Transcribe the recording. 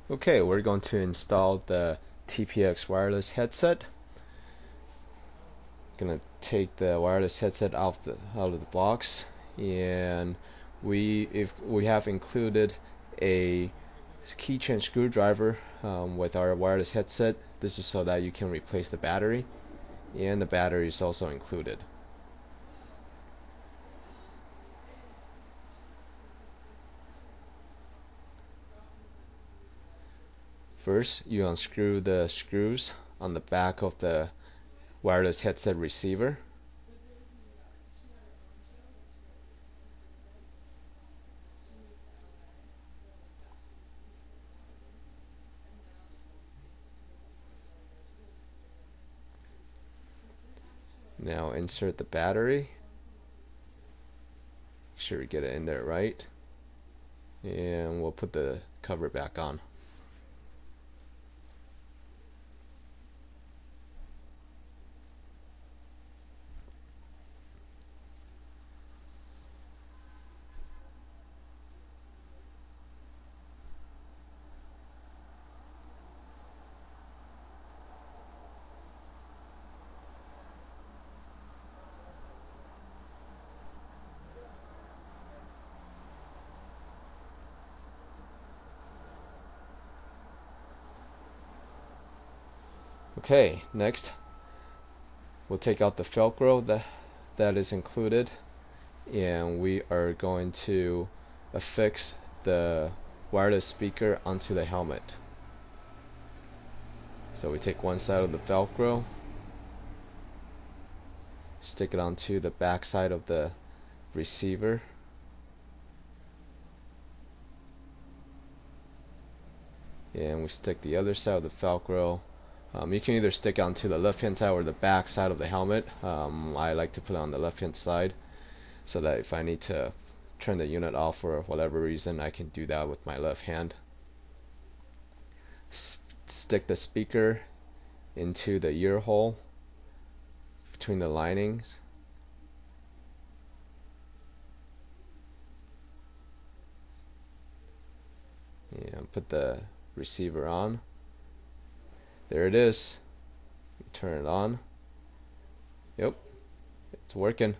Okay, we're going to install the TPX wireless headset. Gonna take the wireless headset out of the box, and we have included a keychain screwdriver with our wireless headset. This is so that you can replace the battery, and the battery is also included. First, you unscrew the screws on the back of the wireless headset receiver. Now insert the battery. Make sure we get it in there right. And we'll put the cover back on. Okay, next we'll take out the Velcro that is included, and we are going to affix the wireless speaker onto the helmet. So we take one side of the Velcro, stick it onto the back side of the receiver, and we stick the other side of the Velcro. You can either stick onto the left hand side or the back side of the helmet. I like to put it on the left hand side so that if I need to turn the unit off for whatever reason, I can do that with my left hand. Stick the speaker into the ear hole between the linings. And put the receiver on. There it is. Turn it on. Yep, it's working.